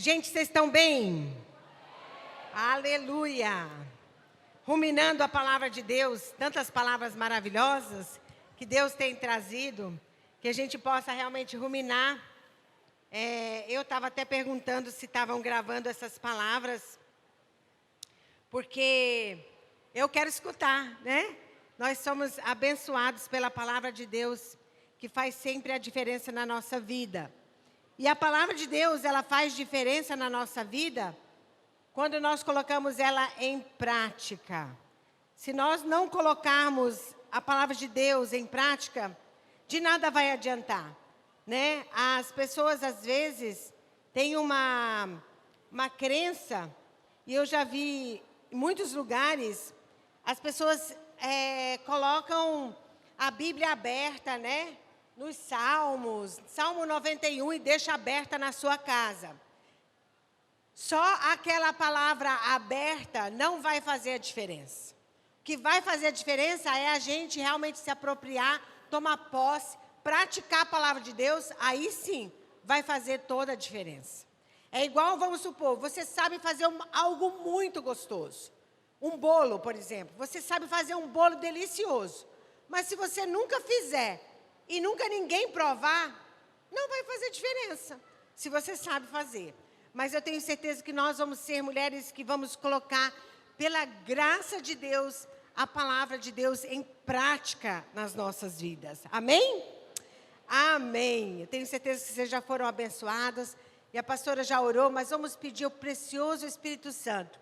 Gente, vocês estão bem? Aleluia! Ruminando a palavra de Deus, tantas palavras maravilhosas que Deus tem trazido, que a gente possa realmente ruminar. Eu estava até perguntando se estavam gravando essas palavras, porque eu quero escutar, né? Nós somos abençoados pela palavra de Deus, que faz sempre a diferença na nossa vida. E a palavra de Deus, ela faz diferença na nossa vida quando nós colocamos ela em prática. Se nós não colocarmos a palavra de Deus em prática, de nada vai adiantar, né? As pessoas, às vezes, têm uma crença, e eu já vi em muitos lugares, as pessoas colocam a Bíblia aberta, né? Nos Salmos, Salmo 91, e deixa aberta na sua casa. Só aquela palavra aberta não vai fazer a diferença. O que vai fazer a diferença é a gente realmente se apropriar, tomar posse, praticar a palavra de Deus, aí sim vai fazer toda a diferença. É igual, vamos supor, você sabe fazer algo muito gostoso. Um bolo, por exemplo. Você sabe fazer um bolo delicioso. Mas se você nunca fizer e nunca ninguém provar, não vai fazer diferença, se você sabe fazer. Mas eu tenho certeza que nós vamos ser mulheres que vamos colocar, pela graça de Deus, a palavra de Deus em prática nas nossas vidas. Amém? Amém. Eu tenho certeza que vocês já foram abençoadas, e a pastora já orou, mas vamos pedir ao precioso Espírito Santo.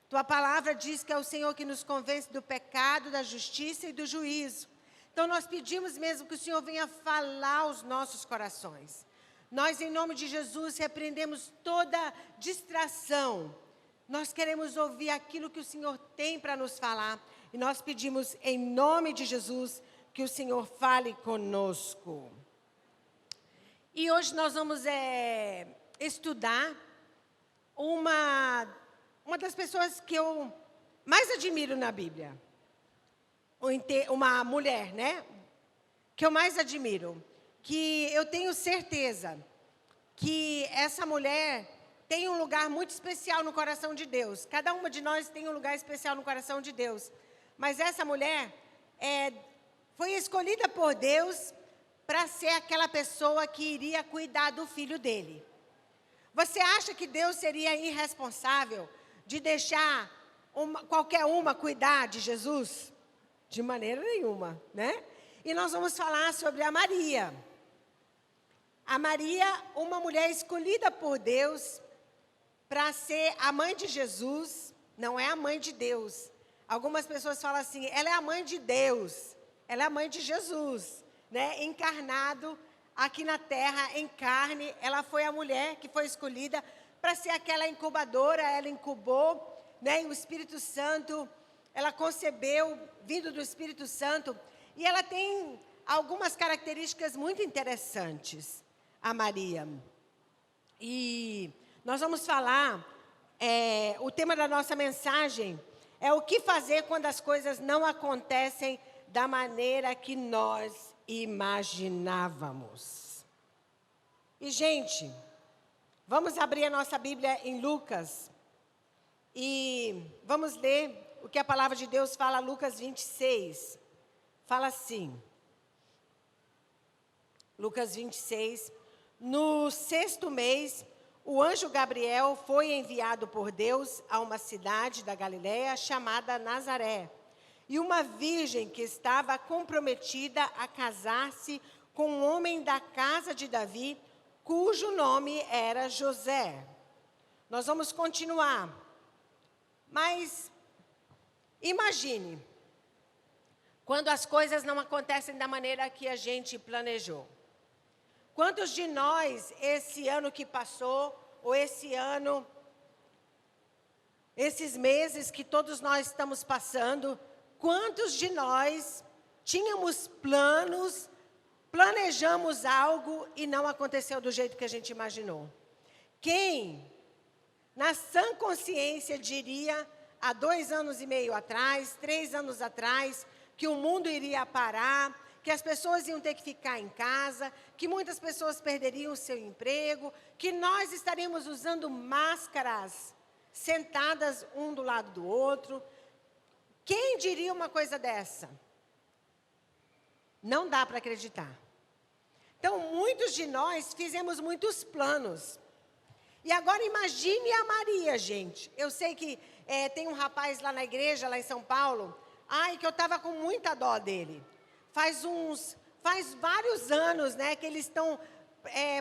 Tua palavra diz que é o Senhor que nos convence do pecado, da justiça e do juízo. Então, nós pedimos mesmo que o Senhor venha falar aos nossos corações. Nós, em nome de Jesus, repreendemos toda distração. Nós queremos ouvir aquilo que o Senhor tem para nos falar. E nós pedimos, em nome de Jesus, que o Senhor fale conosco. E hoje nós vamos estudar uma das pessoas que eu mais admiro na Bíblia. Uma mulher, né? Que eu mais admiro. Que eu tenho certeza que essa mulher tem um lugar muito especial no coração de Deus. Cada uma de nós tem um lugar especial no coração de Deus. Mas essa mulher foi escolhida por Deus para ser aquela pessoa que iria cuidar do filho dele. Você acha que Deus seria irresponsável de deixar qualquer uma cuidar de Jesus? De maneira nenhuma, né? E nós vamos falar sobre a Maria. A Maria, uma mulher escolhida por Deus para ser a mãe de Jesus, não é a mãe de Deus. Algumas pessoas falam assim, ela é a mãe de Deus, ela é a mãe de Jesus, né? Encarnado aqui na terra, em carne, ela foi a mulher que foi escolhida para ser aquela incubadora, ela incubou, né? E o Espírito Santo, ela concebeu, vindo do Espírito Santo, e ela tem algumas características muito interessantes, a Maria. E nós vamos falar, o tema da nossa mensagem é o que fazer quando as coisas não acontecem da maneira que nós imaginávamos. E, gente, vamos abrir a nossa Bíblia em Lucas e vamos ler o que a palavra de Deus fala, Lucas 26. Fala assim, Lucas 26, no 6º mês, o anjo Gabriel foi enviado por Deus a uma cidade da Galileia chamada Nazaré. E uma virgem que estava comprometida a casar-se com um homem da casa de Davi, cujo nome era José. Nós vamos continuar. Mas imagine, quando as coisas não acontecem da maneira que a gente planejou. Quantos de nós, esse ano que passou, ou esse ano, esses meses que todos nós estamos passando, quantos de nós tínhamos planos, planejamos algo e não aconteceu do jeito que a gente imaginou? Quem, na sã consciência, diria, há 2 anos e meio atrás, 3 anos atrás, que o mundo iria parar, que as pessoas iam ter que ficar em casa, que muitas pessoas perderiam o seu emprego, que nós estaríamos usando máscaras sentadas um do lado do outro. Quem diria uma coisa dessa? Não dá para acreditar. Então, muitos de nós fizemos muitos planos. E agora imagine a Maria, gente. Eu sei que tem um rapaz lá na igreja, lá em São Paulo, que eu estava com muita dó dele. Faz vários anos, né, que eles estão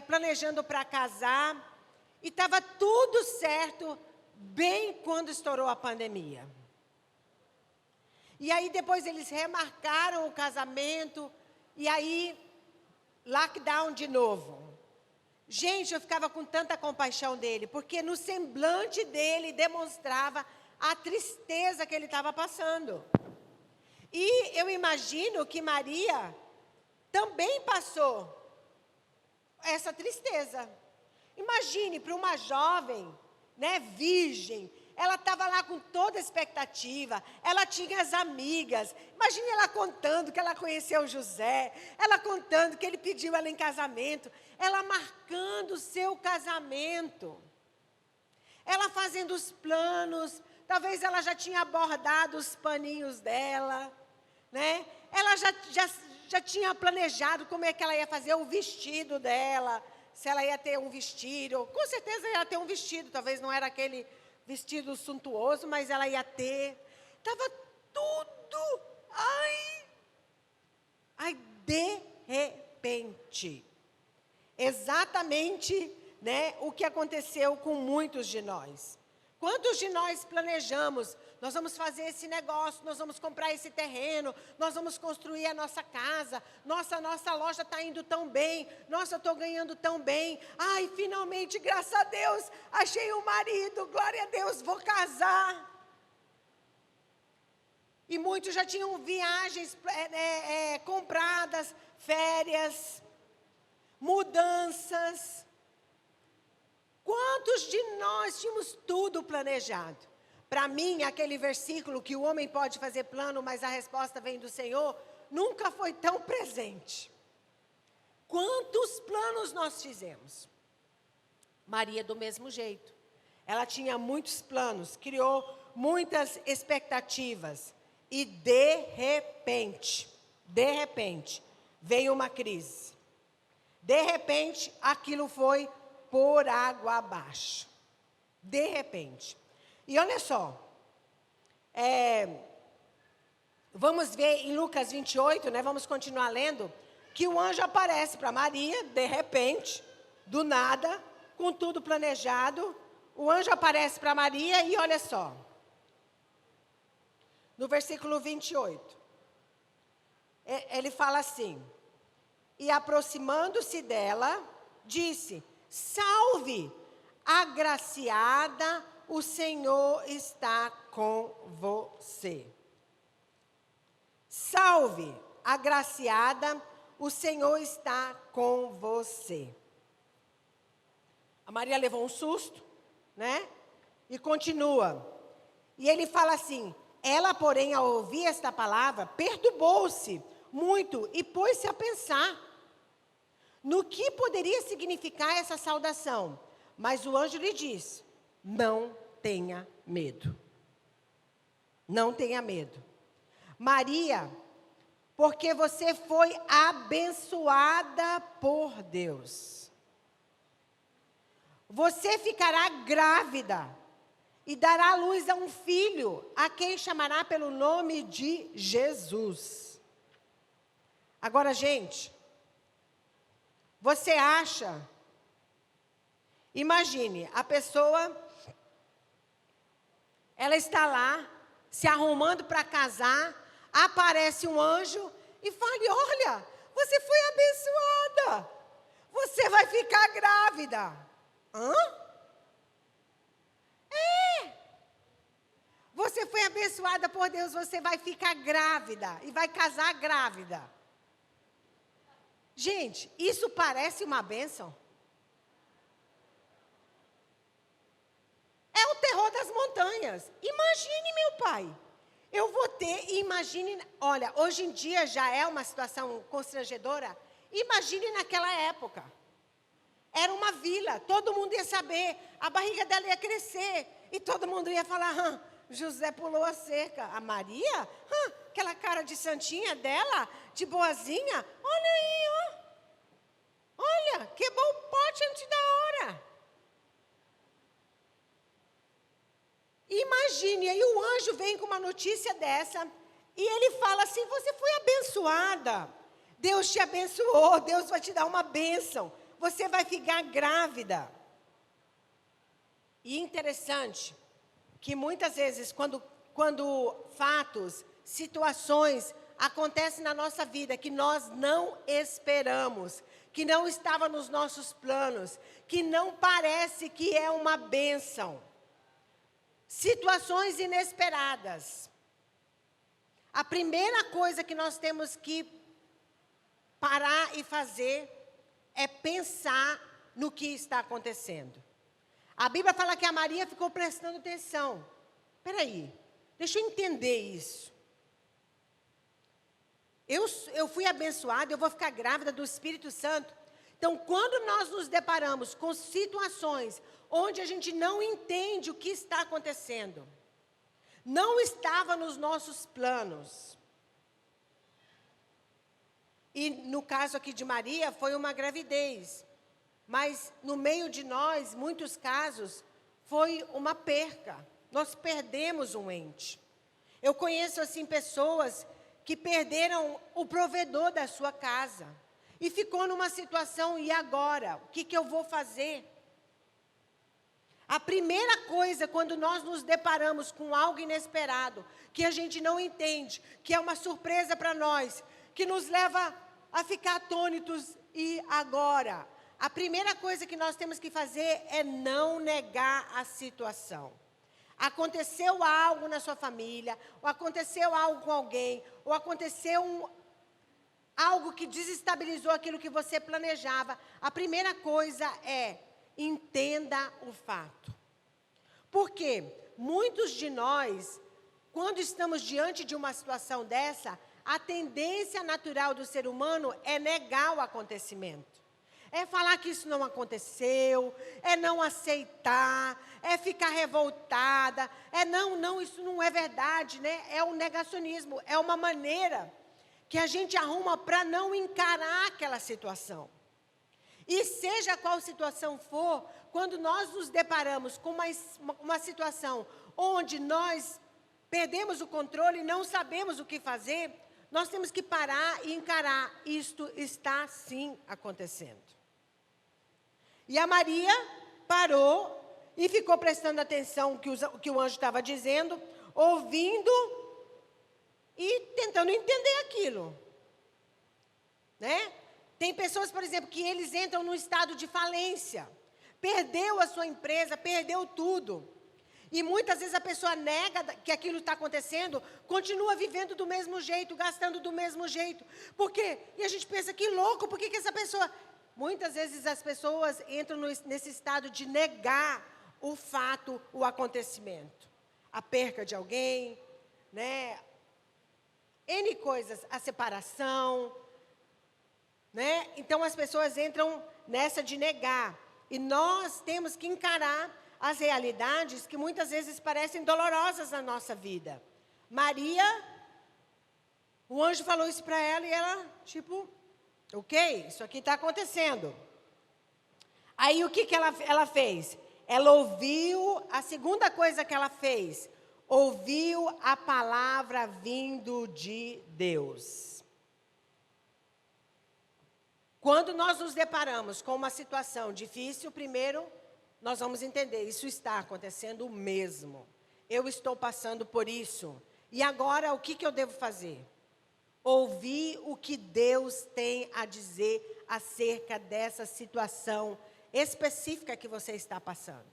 planejando para casar. E estava tudo certo, bem quando estourou a pandemia. E aí depois eles remarcaram o casamento, e aí lockdown de novo. Gente, eu ficava com tanta compaixão dele, porque no semblante dele demonstrava a tristeza que ele estava passando. E eu imagino que Maria também passou essa tristeza. Imagine, para uma jovem, né, virgem, ela estava lá com toda a expectativa, ela tinha as amigas. Imagine ela contando que ela conheceu José, ela contando que ele pediu ela em casamento, ela marcando o seu casamento, ela fazendo os planos, talvez ela já tinha bordado os paninhos dela, né? Ela já tinha planejado como é que ela ia fazer o vestido dela, se ela ia ter um vestido, com certeza ia ter um vestido, talvez não era aquele vestido suntuoso, mas ela ia ter. Estava tudo. De repente. Exatamente, né, o que aconteceu com muitos de nós. Quantos de nós planejamos? Nós vamos fazer esse negócio, nós vamos comprar esse terreno, nós vamos construir a nossa casa. Nossa loja está indo tão bem. Nossa, eu estou ganhando tão bem. Finalmente, graças a Deus, achei um marido. Glória a Deus, vou casar. E muitos já tinham viagens compradas, férias, mudanças. Quantos de nós tínhamos tudo planejado? Para mim, aquele versículo que o homem pode fazer plano, mas a resposta vem do Senhor, nunca foi tão presente. Quantos planos nós fizemos? Maria, do mesmo jeito. Ela tinha muitos planos, criou muitas expectativas. E de repente, veio uma crise. De repente, aquilo foi por água abaixo. De repente. E olha só, vamos ver em Lucas 28, né, vamos continuar lendo, que o anjo aparece para Maria, de repente, do nada, com tudo planejado. O anjo aparece para Maria e olha só, no versículo 28, ele fala assim: e aproximando-se dela, disse: salve, agraciada, o Senhor está com você. Salve, agraciada, o Senhor está com você. A Maria levou um susto, né? E continua. E ele fala assim: ela, porém, ao ouvir esta palavra, perturbou-se muito e pôs-se a pensar no que poderia significar essa saudação. Mas o anjo lhe disse: não tenha medo. Não tenha medo. Maria, porque você foi abençoada por Deus. Você ficará grávida e dará à luz a um filho, a quem chamará pelo nome de Jesus. Agora, gente, você acha... Imagine, a pessoa, ela está lá, se arrumando para casar, aparece um anjo e fala: olha, você foi abençoada, você vai ficar grávida. Hã? Você foi abençoada por Deus, você vai ficar grávida e vai casar grávida. Gente, isso parece uma bênção? É o terror das montanhas. Imagine, meu pai. eu vou ter, imagine, olha, hoje em dia já é uma situação constrangedora, imagine naquela época. Era uma vila, todo mundo ia saber, a barriga dela ia crescer, e todo mundo ia falar, José pulou a cerca. A Maria? Aquela cara de santinha dela, de boazinha, olha aí, ó. Olha, quebrou o pote antes da hora. Imagine, aí o anjo vem com uma notícia dessa, e ele fala assim, você foi abençoada. Deus te abençoou, Deus vai te dar uma bênção. Você vai ficar grávida. E interessante, que muitas vezes, quando fatos, situações acontecem na nossa vida que nós não esperamos, que não estava nos nossos planos, que não parece que é uma bênção. Situações inesperadas. A primeira coisa que nós temos que parar e fazer é pensar no que está acontecendo. A Bíblia fala que a Maria ficou prestando atenção. Espera aí, deixa eu entender isso. Eu fui abençoada, eu vou ficar grávida do Espírito Santo. Então, quando nós nos deparamos com situações onde a gente não entende o que está acontecendo, não estava nos nossos planos. E no caso aqui de Maria, foi uma gravidez. Mas no meio de nós, muitos casos, foi uma perca. Nós perdemos um ente. Eu conheço assim pessoas que perderam o provedor da sua casa. E ficou numa situação, e agora? O que eu vou fazer? A primeira coisa, quando nós nos deparamos com algo inesperado, que a gente não entende, que é uma surpresa para nós, que nos leva a ficar atônitos, e agora? A primeira coisa que nós temos que fazer é não negar a situação. Aconteceu algo na sua família, ou aconteceu algo com alguém, ou aconteceu algo que desestabilizou aquilo que você planejava. A primeira coisa é, entenda o fato. Porque muitos de nós, quando estamos diante de uma situação dessa, a tendência natural do ser humano é negar o acontecimento. É falar que isso não aconteceu, é não aceitar, é ficar revoltada, não, isso não é verdade, né? É um negacionismo, é uma maneira que a gente arruma para não encarar aquela situação. E seja qual situação for, quando nós nos deparamos com uma situação onde nós perdemos o controle e não sabemos o que fazer, nós temos que parar e encarar, isto está sim acontecendo. E a Maria parou e ficou prestando atenção no que o anjo estava dizendo, ouvindo e tentando entender aquilo. Né? Tem pessoas, por exemplo, que eles entram num estado de falência. Perdeu a sua empresa, perdeu tudo. E muitas vezes a pessoa nega que aquilo está acontecendo, continua vivendo do mesmo jeito, gastando do mesmo jeito. Por quê? E a gente pensa, que louco, por que essa pessoa... Muitas vezes as pessoas entram nesse estado de negar o fato, o acontecimento. A perca de alguém, né? N coisas, a separação, né? Então as pessoas entram nessa de negar. E nós temos que encarar as realidades que muitas vezes parecem dolorosas na nossa vida. Maria, o anjo falou isso para ela e ela, tipo... Ok, isso aqui está acontecendo. Aí o que ela fez? Ela ouviu, a segunda coisa que ela fez, ouviu a palavra vindo de Deus. Quando nós nos deparamos com uma situação difícil, primeiro, nós vamos entender, isso está acontecendo mesmo. Eu estou passando por isso. E agora, o que eu devo fazer? Ouvir o que Deus tem a dizer acerca dessa situação específica que você está passando.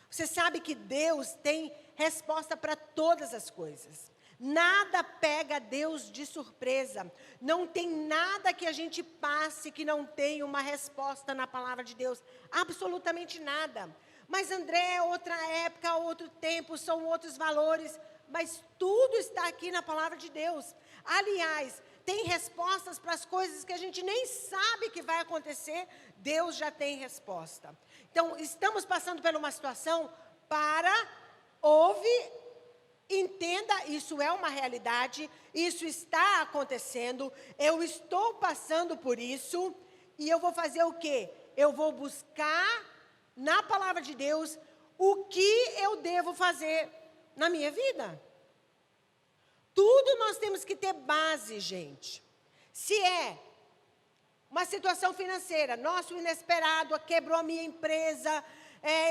Você sabe que Deus tem resposta para todas as coisas. Nada pega Deus de surpresa. Não tem nada que a gente passe que não tenha uma resposta na palavra de Deus. Absolutamente nada. Mas André, outra época, outro tempo, são outros valores. mas tudo está aqui na palavra de Deus. Aliás, tem respostas para as coisas que a gente nem sabe que vai acontecer, Deus já tem resposta. Então, estamos passando por uma situação, ouve, entenda, isso é uma realidade, isso está acontecendo, eu estou passando por isso, e eu vou fazer o quê? Eu vou buscar na palavra de Deus o que eu devo fazer na minha vida. Tudo nós temos que ter base, gente. Se é uma situação financeira, nosso inesperado, quebrou a minha empresa,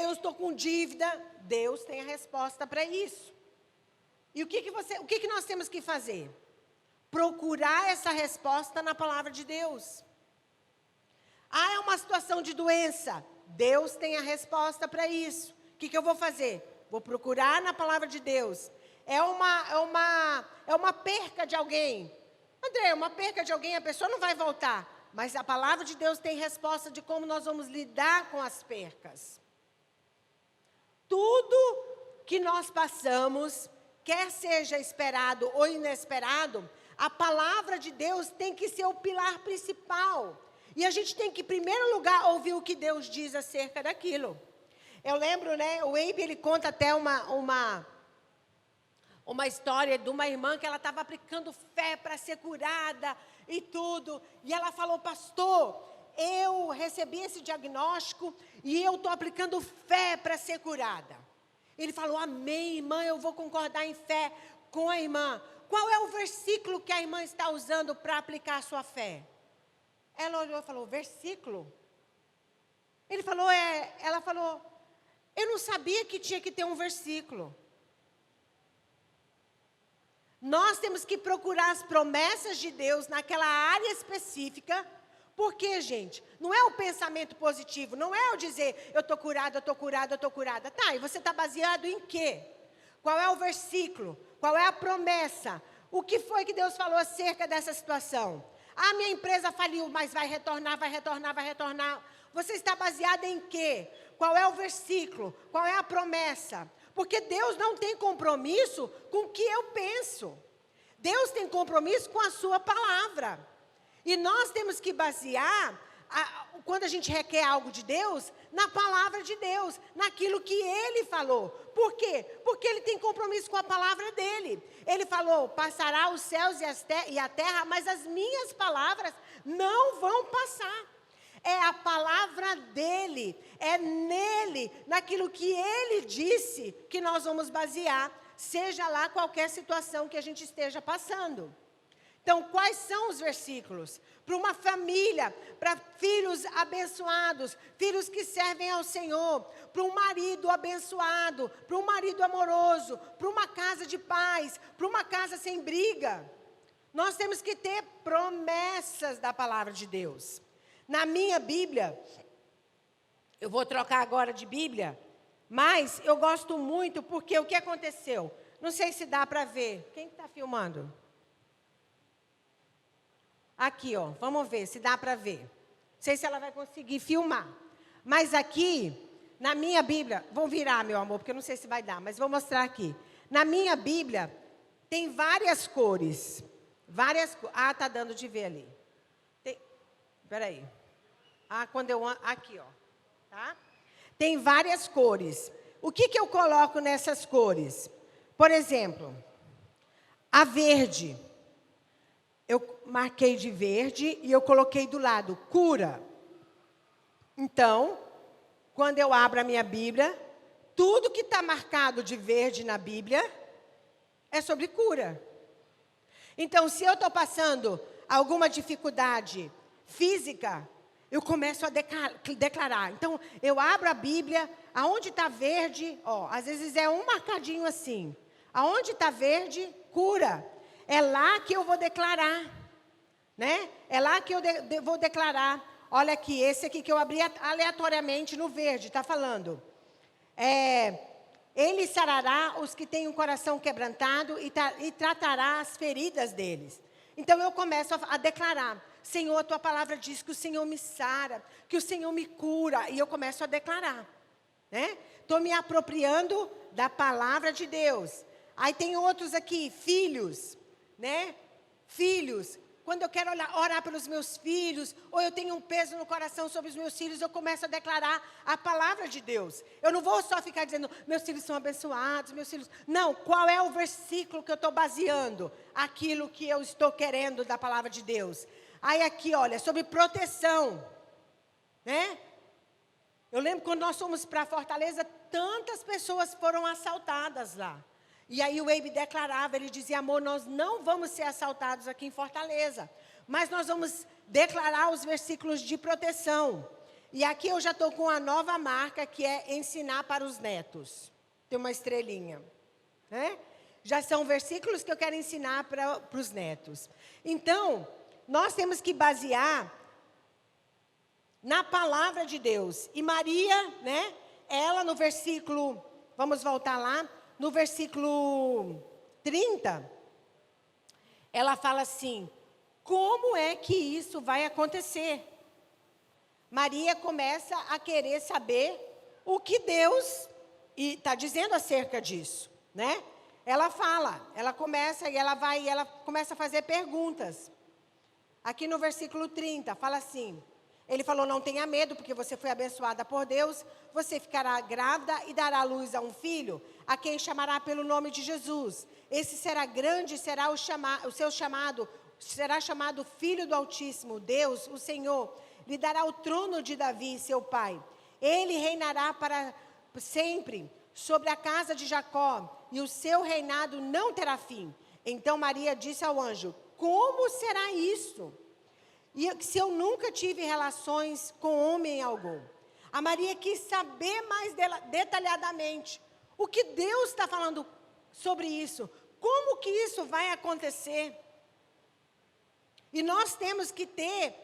eu estou com dívida, Deus tem a resposta para isso. E o que nós temos que fazer? Procurar essa resposta na palavra de Deus. É uma situação de doença, Deus tem a resposta para isso. O que eu vou fazer? Vou procurar na palavra de Deus. É uma perca de alguém. André, uma perca de alguém, a pessoa não vai voltar. Mas a palavra de Deus tem resposta de como nós vamos lidar com as percas. Tudo que nós passamos, quer seja esperado ou inesperado, a palavra de Deus tem que ser o pilar principal. E a gente tem que, em primeiro lugar, ouvir o que Deus diz acerca daquilo. Eu lembro, né, o Abe, ele conta até uma história de uma irmã que ela estava aplicando fé para ser curada e tudo. E ela falou, pastor, eu recebi esse diagnóstico e eu estou aplicando fé para ser curada. Ele falou, amém, irmã, eu vou concordar em fé com a irmã. Qual é o versículo que a irmã está usando para aplicar a sua fé? Ela olhou e falou, versículo? Ela falou, eu não sabia que tinha que ter um versículo. Nós temos que procurar as promessas de Deus naquela área específica. Porque, gente, não é o pensamento positivo, não é o dizer, eu estou curada, eu estou curada, eu estou curada. Tá, e você está baseado em quê? Qual é o versículo? Qual é a promessa? O que foi que Deus falou acerca dessa situação? Ah, minha empresa faliu, mas vai retornar, vai retornar, vai retornar. Você está baseado em quê? Qual é o versículo? Qual é a promessa? Porque Deus não tem compromisso com o que eu penso. Deus tem compromisso com a sua palavra. E nós temos que basear, quando a gente requer algo de Deus, na palavra de Deus, naquilo que Ele falou. Por quê? Porque Ele tem compromisso com a palavra dEle. Ele falou, passará os céus e a terra, mas as minhas palavras não vão passar. É a palavra dEle, é nele, naquilo que Ele disse, que nós vamos basear, seja lá qualquer situação que a gente esteja passando. Então, quais são os versículos? Para uma família, para filhos abençoados, filhos que servem ao Senhor, para um marido abençoado, para um marido amoroso, para uma casa de paz, para uma casa sem briga. Nós temos que ter promessas da palavra de Deus. Na minha Bíblia, eu vou trocar agora de Bíblia, mas eu gosto muito porque o que aconteceu? Não sei se dá para ver. Quem está filmando? Aqui, ó, vamos ver se dá para ver. Não sei se ela vai conseguir filmar. Mas aqui, na minha Bíblia, vou virar, meu amor, porque eu não sei se vai dar, mas vou mostrar aqui. Na minha Bíblia, tem várias cores. Tá dando de ver ali. Espera aí. Aqui, ó. Tá? Tem várias cores. O que eu coloco nessas cores? Por exemplo, a verde. Eu marquei de verde e eu coloquei do lado, cura. Então, quando eu abro a minha Bíblia, tudo que está marcado de verde na Bíblia é sobre cura. Então, se eu estou passando alguma dificuldade física, eu começo a declarar. Então, eu abro a Bíblia, aonde está verde, ó, às vezes é um marcadinho assim. Aonde está verde, cura. É lá que eu vou declarar, né? É lá que eu vou declarar. Olha aqui, esse aqui que eu abri aleatoriamente no verde, está falando. Ele sarará os que têm o coração quebrantado e tratará as feridas deles. Então eu começo a declarar. Senhor, a tua palavra diz que o Senhor me sara, que o Senhor me cura. E eu começo a declarar, né? Estou me apropriando da palavra de Deus. Aí tem outros aqui, filhos, né? Filhos. Quando eu quero orar pelos meus filhos, ou eu tenho um peso no coração sobre os meus filhos, eu começo a declarar a palavra de Deus. Eu não vou só ficar dizendo, meus filhos são abençoados, meus filhos... Não, qual é o versículo que eu estou baseando? Aquilo que eu estou querendo da palavra de Deus. Aí aqui, olha, sobre proteção, né? Eu lembro quando nós fomos para Fortaleza, tantas pessoas foram assaltadas lá. E aí o Abe declarava, ele dizia, amor, nós não vamos ser assaltados aqui em Fortaleza, mas nós vamos declarar os versículos de proteção. E aqui eu já estou com a nova marca, que é ensinar para os netos. Tem uma estrelinha, né? Já são versículos que eu quero ensinar para os netos. Então, nós temos que basear na palavra de Deus. E Maria, né? Ela no versículo, vamos voltar lá. No versículo 30, ela fala assim, como é que isso vai acontecer? Maria começa a querer saber o que Deus está dizendo acerca disso, né? Ela fala, ela começa a fazer perguntas. Aqui no versículo 30, fala assim, ele falou, não tenha medo, porque você foi abençoada por Deus, você ficará grávida e dará à luz a um filho, a quem chamará pelo nome de Jesus. Esse será grande, será será chamado Filho do Altíssimo. Deus, o Senhor, lhe dará o trono de Davi, seu pai. Ele reinará para sempre sobre a casa de Jacó, e o seu reinado não terá fim. Então Maria disse ao anjo, como será isso? E se eu nunca tive relações com homem algum? A Maria quis saber mais detalhadamente o que Deus está falando sobre isso. Como que isso vai acontecer? E nós temos que ter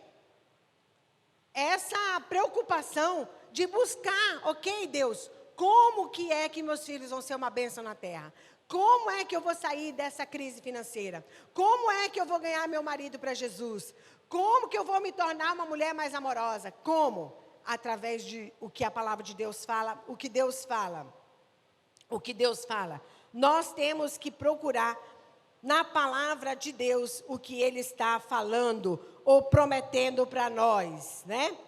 essa preocupação de buscar, ok, Deus, como que é que meus filhos vão ser uma bênção na terra? Como é que eu vou sair dessa crise financeira? Como é que eu vou ganhar meu marido para Jesus? Como que eu vou me tornar uma mulher mais amorosa? Como? Através de o que a palavra de Deus fala, o que Deus fala. O que Deus fala. Nós temos que procurar na palavra de Deus o que Ele está falando ou prometendo para nós, né?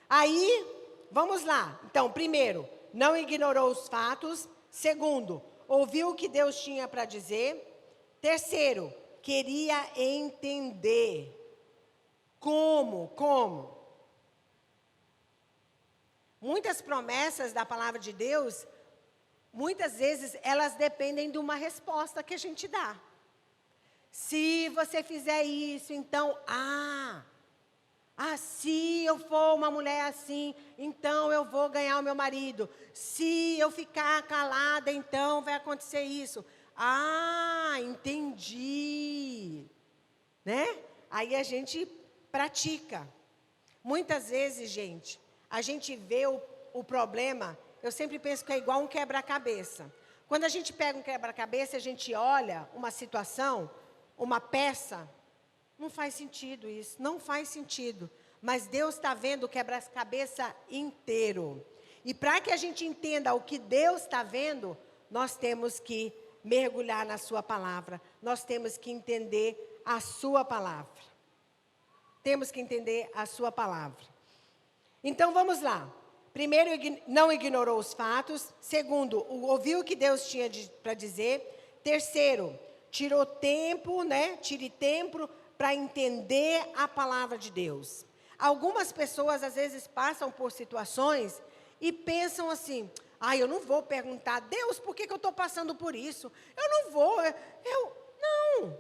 Aí, vamos lá. Então, primeiro, não ignorou os fatos. Segundo, ouviu o que Deus tinha para dizer. Terceiro, queria entender. Como? Muitas promessas da palavra de Deus, muitas vezes, elas dependem de uma resposta que a gente dá. Se você fizer isso, então, se eu for uma mulher assim, então eu vou ganhar o meu marido. Se eu ficar calada, então vai acontecer isso. Entendi. Né? Aí a gente pratica. Muitas vezes, gente, a gente vê o problema, eu sempre penso que é igual um quebra-cabeça. Quando a gente pega um quebra-cabeça, a gente olha uma situação, uma peça, não faz sentido isso, não faz sentido. Mas Deus está vendo o quebra-cabeça inteiro. E para que a gente entenda o que Deus está vendo, nós temos que mergulhar na sua palavra. Nós temos que entender a sua palavra. Temos que entender a sua palavra. Então, vamos lá. Primeiro, não ignorou os fatos. Segundo, ouviu o que Deus tinha para dizer. Terceiro, tirou tempo, né? Tire tempo para entender a palavra de Deus. Algumas pessoas, às vezes, passam por situações e pensam assim, eu não vou perguntar, Deus, por que eu estou passando por isso? Eu não vou, não.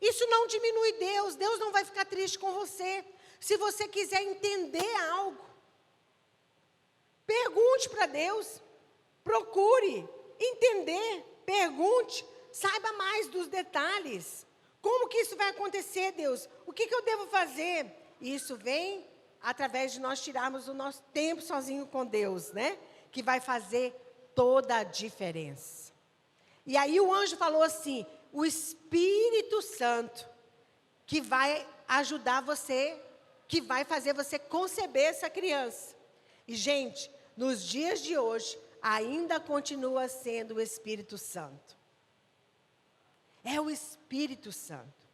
Isso não diminui Deus, Deus não vai ficar triste com você. Se você quiser entender algo, pergunte para Deus, procure entender, pergunte, saiba mais dos detalhes. Como que isso vai acontecer, Deus? O que eu devo fazer? Isso vem através de nós tirarmos o nosso tempo sozinho com Deus, né? Que vai fazer toda a diferença. E aí o anjo falou assim, o Espírito Santo, que vai ajudar você, que vai fazer você conceber essa criança. E, gente, nos dias de hoje, ainda continua sendo o Espírito Santo. É o Espírito Santo.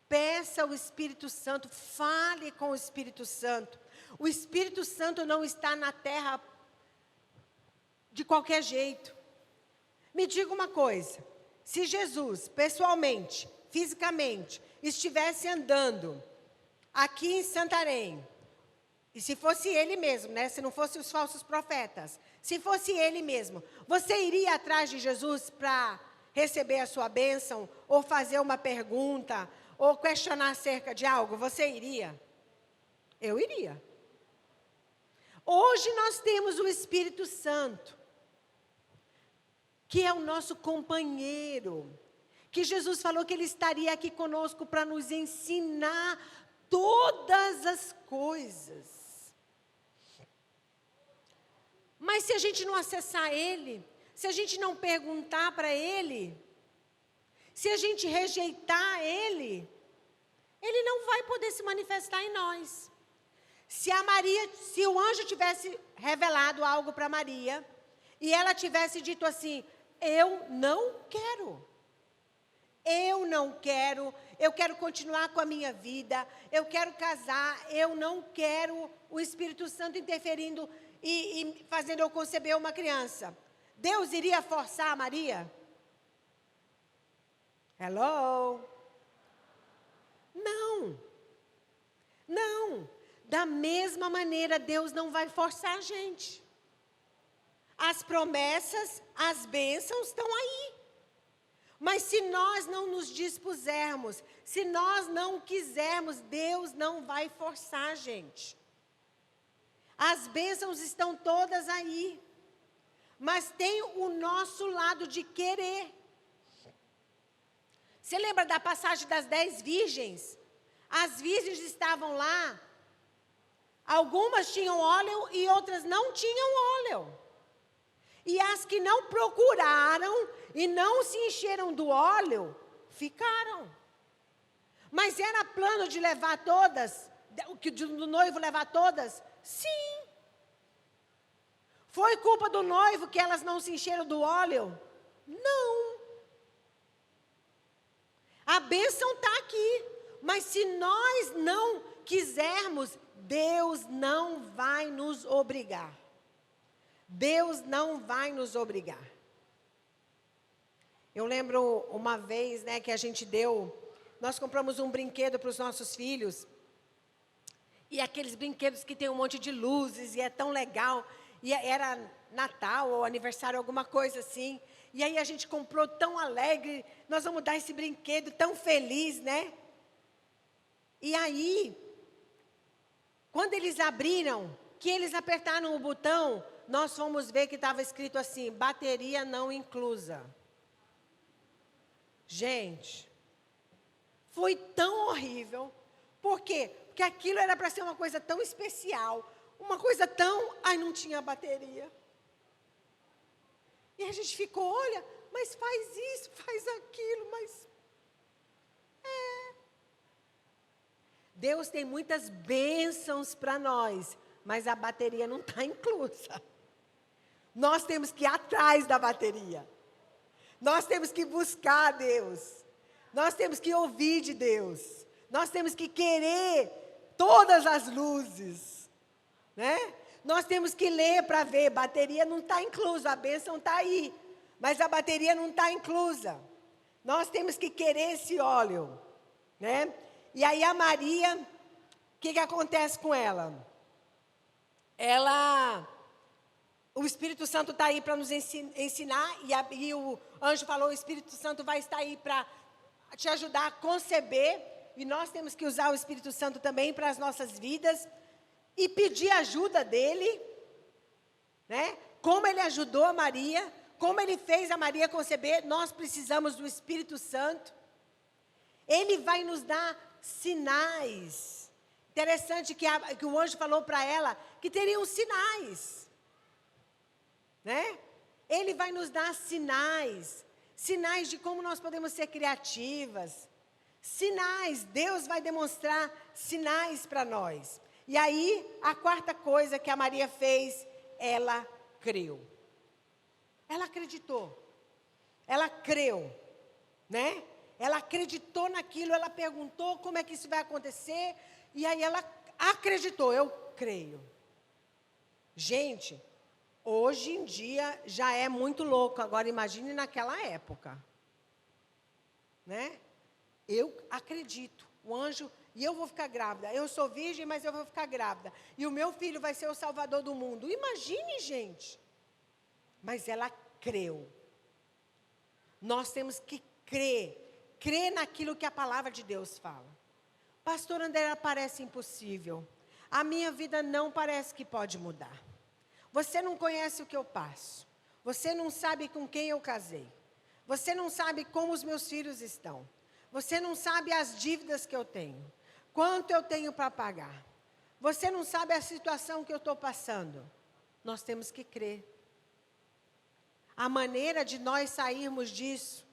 Peça ao Espírito Santo, fale com o Espírito Santo. O Espírito Santo não está na terra de qualquer jeito. Me diga uma coisa, se Jesus, pessoalmente, fisicamente, estivesse andando aqui em Santarém, e se fosse ele mesmo, né? Se não fossem os falsos profetas, se fosse ele mesmo, você iria atrás de Jesus para receber a sua bênção, ou fazer uma pergunta, ou questionar acerca de algo? Você iria? Eu iria. Hoje nós temos o Espírito Santo, que é o nosso companheiro, que Jesus falou que Ele estaria aqui conosco para nos ensinar todas as coisas. Mas se a gente não acessar Ele, se a gente não perguntar para Ele, se a gente rejeitar Ele, Ele não vai poder se manifestar em nós. Se o anjo tivesse revelado algo para Maria, e ela tivesse dito assim, eu não quero, eu quero continuar com a minha vida, eu quero casar, eu não quero o Espírito Santo interferindo e fazendo eu conceber uma criança. Deus iria forçar a Maria? Hello? Não. Da mesma maneira, Deus não vai forçar a gente. As promessas, as bênçãos estão aí. Mas se nós não nos dispusermos, se nós não quisermos, Deus não vai forçar a gente. As bênçãos estão todas aí. Mas tem o nosso lado de querer. Você lembra da passagem das 10 virgens? As virgens estavam lá. Algumas tinham óleo e outras não tinham óleo. E as que não procuraram e não se encheram do óleo, ficaram. Mas era plano de levar todas, do noivo levar todas? Sim. Foi culpa do noivo que elas não se encheram do óleo? Não. A bênção está aqui. Mas se nós não quisermos, Deus não vai nos obrigar. Deus não vai nos obrigar. Eu lembro uma vez, né, que a gente nós compramos um brinquedo para os nossos filhos, e aqueles brinquedos que tem um monte de luzes, e é tão legal, e era Natal ou aniversário, alguma coisa assim, e aí a gente comprou tão alegre, nós vamos dar esse brinquedo tão feliz, né? E aí, quando eles abriram, que eles apertaram o botão, nós fomos ver que estava escrito assim, bateria não inclusa. Gente, foi tão horrível. Por quê? Porque aquilo era para ser uma coisa tão especial, uma coisa tão... Ai, não tinha bateria. E a gente ficou, olha, mas faz isso, faz aquilo, mas... Deus tem muitas bênçãos para nós, mas a bateria não está inclusa. Nós temos que ir atrás da bateria. Nós temos que buscar Deus. Nós temos que ouvir de Deus. Nós temos que querer todas as luzes, né? Nós temos que ler para ver, bateria não está inclusa, a bênção está aí, mas a bateria não está inclusa. Nós temos que querer esse óleo, né? E aí a Maria, o que acontece com ela? O Espírito Santo está aí para nos ensinar, e o anjo falou, o Espírito Santo vai estar aí para te ajudar a conceber, e nós temos que usar o Espírito Santo também para as nossas vidas, e pedir ajuda dele, né? Como ele ajudou a Maria, como ele fez a Maria conceber, nós precisamos do Espírito Santo. Ele vai nos dar sinais. Interessante que o anjo falou para ela que teriam sinais, né? Ele vai nos dar sinais de como nós podemos ser criativas, sinais, Deus vai demonstrar sinais para nós. E aí, a quarta coisa que a Maria fez, ela creu. Ela acreditou, ela creu, né? ela acreditou naquilo, ela perguntou como é que isso vai acontecer, e aí ela acreditou, eu creio. Gente, hoje em dia já é muito louco, agora imagine naquela época. Né? Eu acredito, o anjo, e eu vou ficar grávida. Eu sou virgem, mas eu vou ficar grávida. E o meu filho vai ser o salvador do mundo. Imagine, gente. Mas ela creu. Nós temos que crer naquilo que a palavra de Deus fala. Pastor André, parece impossível. A minha vida não parece que pode mudar. Você não conhece o que eu passo. Você não sabe com quem eu casei. Você não sabe como os meus filhos estão. Você não sabe as dívidas que eu tenho. Quanto eu tenho para pagar. Você não sabe a situação que eu estou passando. Nós temos que crer. A maneira de nós sairmos disso,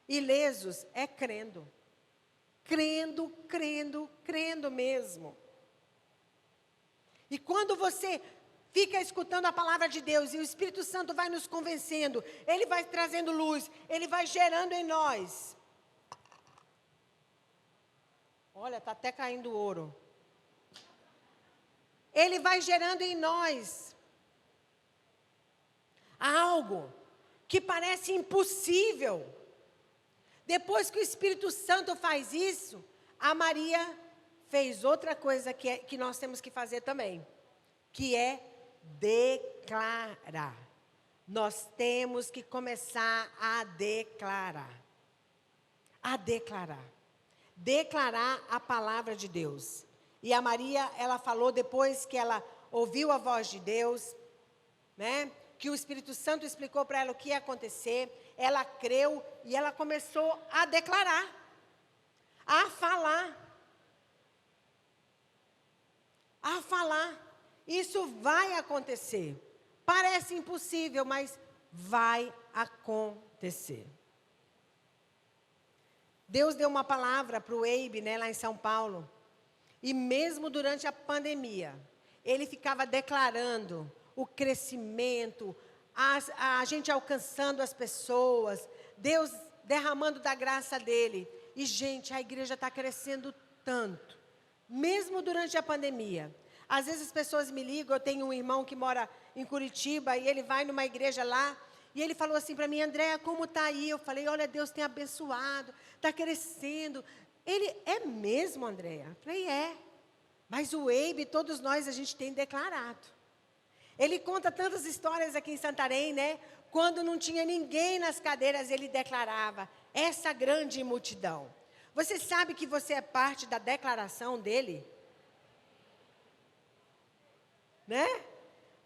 ilesos, é crendo. Crendo mesmo. E quando você fica escutando a palavra de Deus e o Espírito Santo vai nos convencendo, Ele vai trazendo luz, Ele vai gerando em nós. Olha, está até caindo ouro. Ele vai gerando em nós algo que parece impossível. Depois que o Espírito Santo faz isso, a Maria fez outra coisa que nós temos que fazer também, que é declarar. Nós temos que começar a declarar. A declarar. Declarar a palavra de Deus. E a Maria, ela falou depois que ela ouviu a voz de Deus, né? Que o Espírito Santo explicou para ela o que ia acontecer. Ela creu e ela começou a declarar. A falar. A falar. Isso vai acontecer. Parece impossível, mas vai acontecer. Deus deu uma palavra para o Eibe, né, lá em São Paulo. E mesmo durante a pandemia, ele ficava declarando o crescimento, a gente alcançando as pessoas, Deus derramando da graça dele. E, gente, a igreja está crescendo tanto, mesmo durante a pandemia. Às vezes as pessoas me ligam, eu tenho um irmão que mora em Curitiba, e ele vai numa igreja lá, e ele falou assim para mim, Andréa, como está aí? Eu falei, olha, Deus tem abençoado, está crescendo. Ele, é mesmo, Andréa? Eu falei, é. Mas o Eibe, todos nós, a gente tem declarado. Ele conta tantas histórias aqui em Santarém, né? Quando não tinha ninguém nas cadeiras, ele declarava, essa grande multidão. Você sabe que você é parte da declaração dele? Né?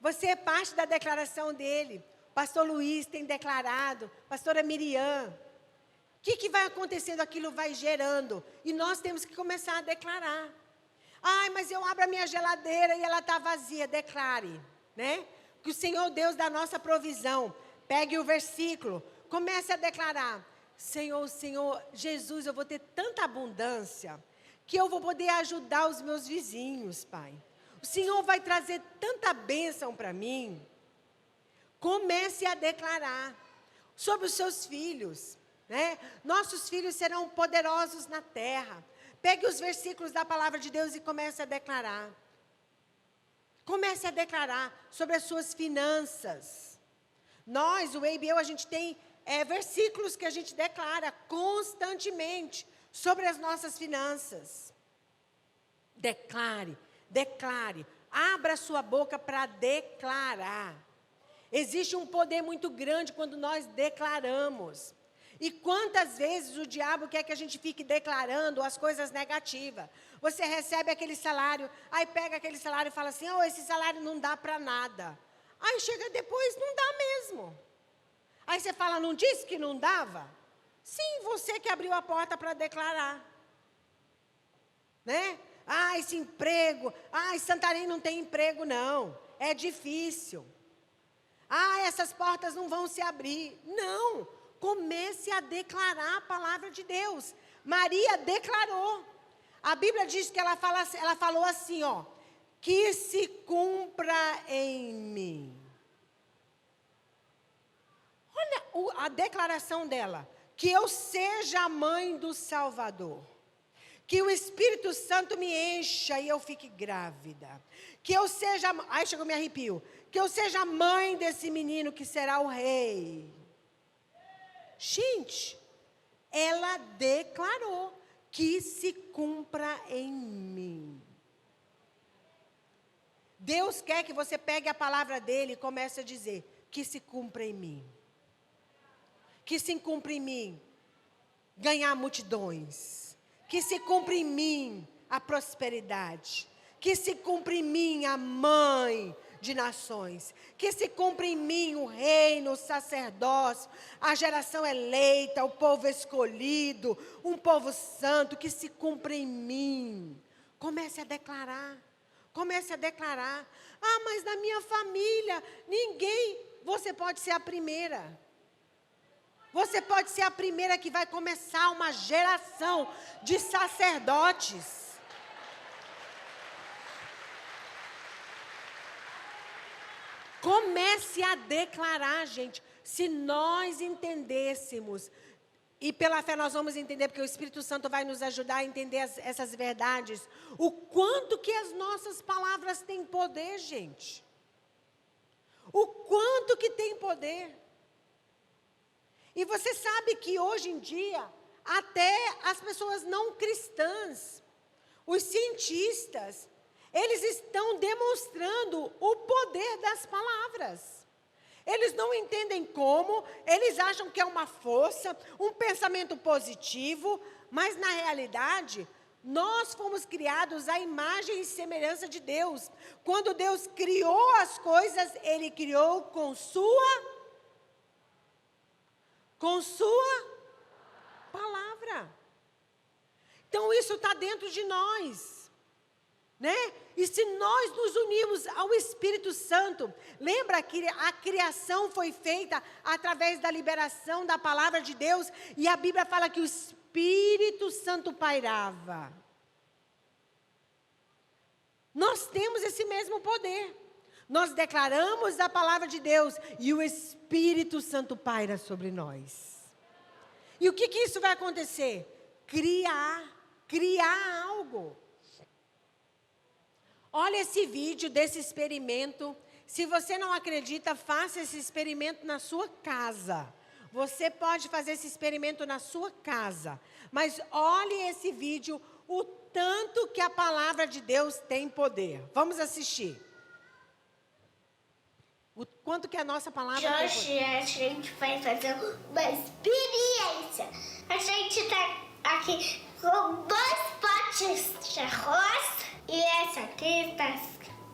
Você é parte da declaração dele. Pastor Luiz tem declarado, pastora Miriam. O que vai acontecendo? Aquilo vai gerando. E nós temos que começar a declarar. Ai, mas eu abro a minha geladeira e ela está vazia. Declare, né? Que o Senhor Deus dá nossa provisão. Pegue o versículo, comece a declarar. Senhor, Jesus, eu vou ter tanta abundância, que eu vou poder ajudar os meus vizinhos, Pai. O Senhor vai trazer tanta bênção para mim. Comece a declarar sobre os seus filhos, né? Nossos filhos serão poderosos na terra. Pegue os versículos da palavra de Deus e comece a declarar. Comece a declarar sobre as suas finanças. Nós, o Eibe e eu, a gente tem versículos que a gente declara constantemente sobre as nossas finanças. Declare. Abra a sua boca para declarar. Existe um poder muito grande quando nós declaramos. E quantas vezes o diabo quer que a gente fique declarando as coisas negativas. Você recebe aquele salário, aí pega aquele salário e fala assim, esse salário não dá para nada. Aí chega depois, não dá mesmo. Aí você fala, não disse que não dava? Sim, você que abriu a porta para declarar. Né? Esse emprego, Santarém não tem emprego não, é difícil. Essas portas não vão se abrir. Não, comece a declarar a palavra de Deus. Maria declarou. A Bíblia diz que ela falou assim, que se cumpra em mim. Olha a declaração dela, que eu seja a mãe do Salvador. Que o Espírito Santo me encha e eu fique grávida. Que eu seja... Ai, chegou, me arrepio. Que eu seja a mãe desse menino que será o rei. Gente, ela declarou que se cumpra em mim. Deus quer que você pegue a palavra dele e comece a dizer, que se cumpra em mim. Que se cumpra em mim ganhar multidões. Que se cumpra em mim a prosperidade. Que se cumpra em mim a mãe de nações. Que se cumpra em mim o reino, o sacerdócio, a geração eleita, o povo escolhido, um povo santo. Que se cumpra em mim. Comece a declarar. Comece a declarar. Ah, mas na minha família, ninguém... Você pode ser a primeira. Você pode ser a primeira que vai começar uma geração de sacerdotes. Comece a declarar, gente. Se nós entendêssemos, e pela fé nós vamos entender, porque o Espírito Santo vai nos ajudar a entender essas verdades, o quanto que as nossas palavras têm poder, gente. O quanto que tem poder. E você sabe que hoje em dia, até as pessoas não cristãs, os cientistas, eles estão demonstrando o poder das palavras. Eles não entendem como, eles acham que é uma força, um pensamento positivo, mas na realidade, nós fomos criados à imagem e semelhança de Deus. Quando Deus criou as coisas, Ele criou com sua palavra. Então isso está dentro de nós, né? E se nós nos unirmos ao Espírito Santo, lembra que a criação foi feita através da liberação da palavra de Deus, e a Bíblia fala que o Espírito Santo pairava. Nós temos esse mesmo poder. Nós declaramos a palavra de Deus e o Espírito Santo paira sobre nós. E o que isso vai acontecer? Criar algo. Olha esse vídeo desse experimento. Se você não acredita, faça esse experimento na sua casa. Você pode fazer esse experimento na sua casa. Mas olhe esse vídeo, o tanto que a palavra de Deus tem poder. Vamos assistir. O quanto que a nossa palavra tem poder. Hoje a gente vai fazer uma experiência. A gente está aqui com 2 potes de arroz. E essa aqui está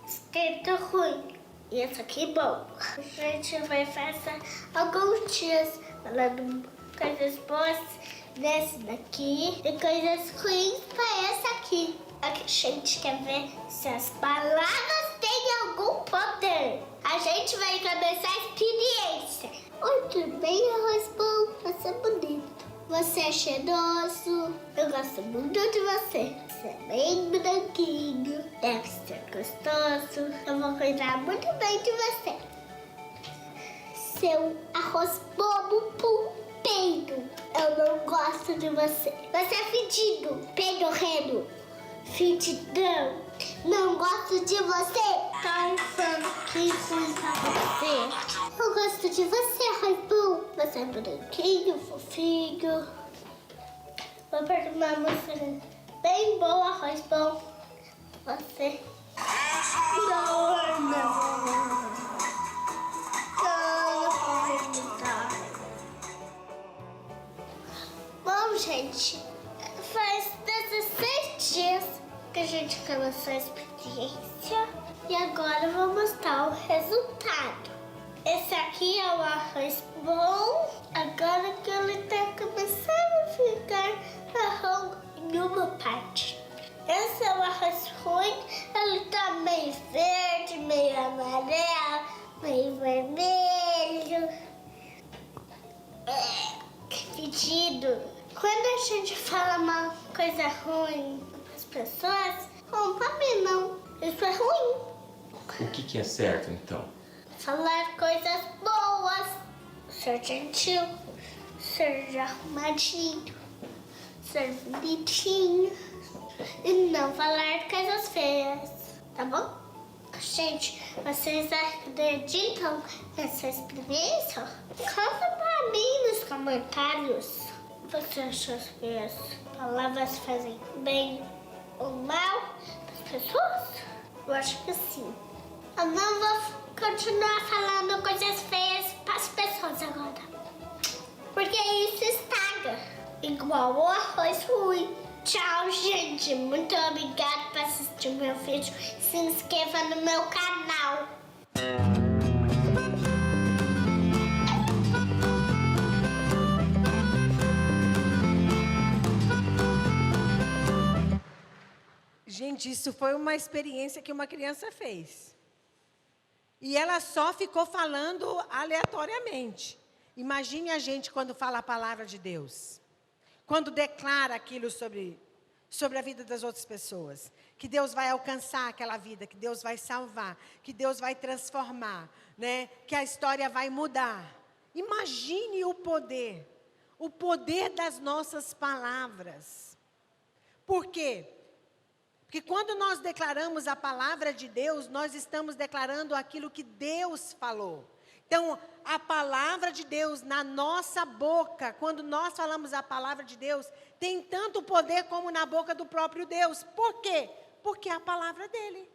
escrito ruim. E essa aqui bom. A gente vai fazer alguns dias falando coisas boas desse daqui e coisas ruins para essa aqui. A gente quer ver se as palavras têm algum poder. A gente vai começar a experiência. Oi, tudo bem, arroz bom? Você é bonito. Você é cheiroso. Eu gosto muito de você. Você é bem branquinho. Deve ser gostoso. Eu vou cuidar muito bem de você. Seu arroz bobo peido. Eu não gosto de você. Você é fedido. Pedorreno. Fedidão. Não gosto de você. Pensando que ruim pra você. Eu gosto de você, arroz bom. Você é branquinho, fofinho. Vou perguntar você. Bem bom, arroz bom. Você. Não. Bom, gente, faz 16 dias que a gente começou a experiência e agora eu vou mostrar o resultado. Esse aqui é o arroz bom, agora que ele está começando a ficar marrom em uma parte. Esse é o arroz ruim, ele está meio verde, meio amarelo, meio vermelho. Que fedido. Quando a gente fala uma coisa ruim para as pessoas, para mim não, isso é ruim. O que é certo, então? Falar coisas boas, ser gentil, Seja arrumadinho, ser bonitinho e não falar coisas feias, tá bom? Gente, vocês acreditam nessa experiência? Conta pra mim nos comentários. Você acha que as palavras fazem bem ou mal para as pessoas? Eu acho que sim. Eu não vou continuar falando coisas feias para as pessoas agora. Porque isso estraga. Igual o arroz ruim. Tchau, gente. Muito obrigada por assistir meu vídeo. Se inscreva no meu canal. Gente, isso foi uma experiência que uma criança fez. E ela só ficou falando aleatoriamente. Imagine a gente quando fala a palavra de Deus. Quando declara aquilo sobre a vida das outras pessoas. Que Deus vai alcançar aquela vida, que Deus vai salvar, que Deus vai transformar, né? Que a história vai mudar. Imagine o poder das nossas palavras. Por quê? Porque quando nós declaramos a palavra de Deus, nós estamos declarando aquilo que Deus falou. Então, a palavra de Deus na nossa boca, quando nós falamos a palavra de Deus, tem tanto poder como na boca do próprio Deus. Por quê? Porque é a palavra dele.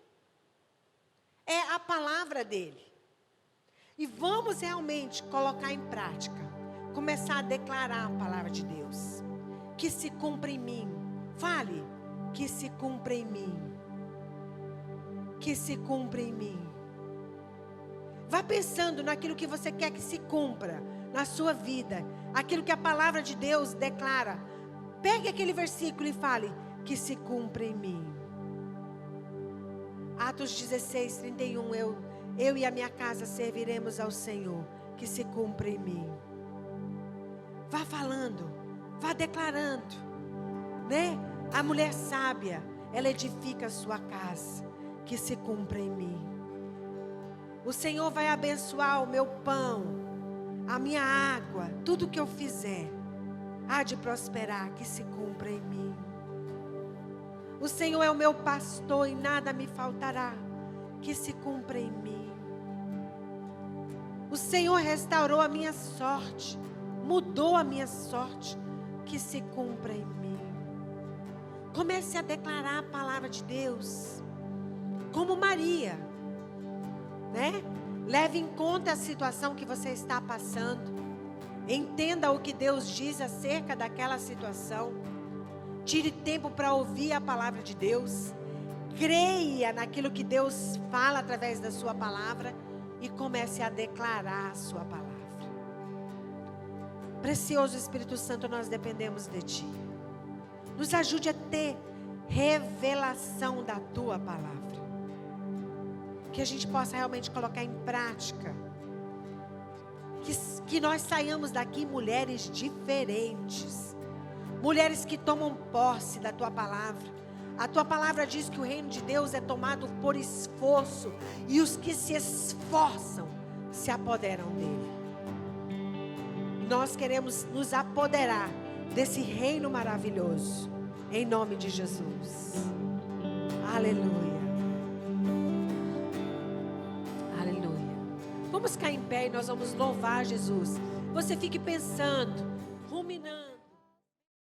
É a palavra dele. E vamos realmente colocar em prática. Começar a declarar a palavra de Deus. Que se cumpra em mim. Fale. Que se cumpra em mim. Que se cumpra em mim. Vá pensando naquilo que você quer que se cumpra na sua vida. Aquilo que a palavra de Deus declara. Pegue aquele versículo e fale, que se cumpra em mim. Atos 16, 31, eu e a minha casa serviremos ao Senhor, que se cumpra em mim. Vá falando, vá declarando, né? A mulher sábia, ela edifica a sua casa, que se cumpra em mim. O Senhor vai abençoar o meu pão, a minha água, tudo que eu fizer, há de prosperar, que se cumpra em mim. O Senhor é o meu pastor e nada me faltará, que se cumpra em mim. O Senhor restaurou a minha sorte, mudou a minha sorte, que se cumpra em mim. Comece a declarar a palavra de Deus, como Maria, né? Leve em conta a situação que você está passando. Entenda o que Deus diz acerca daquela situação. Tire tempo para ouvir a palavra de Deus. Creia naquilo que Deus fala através da sua palavra e comece a declarar a sua palavra. Precioso Espírito Santo, nós dependemos de Ti. Nos ajude a ter revelação da Tua palavra. Que a gente possa realmente colocar em prática. Que nós saiamos daqui mulheres diferentes. Mulheres que tomam posse da Tua palavra. A Tua palavra diz que o reino de Deus é tomado por esforço. E os que se esforçam se apoderam dele. Nós queremos nos apoderar desse reino maravilhoso. Em nome de Jesus. Aleluia. Vamos ficar em pé e nós vamos louvar Jesus. Você fique pensando, ruminando.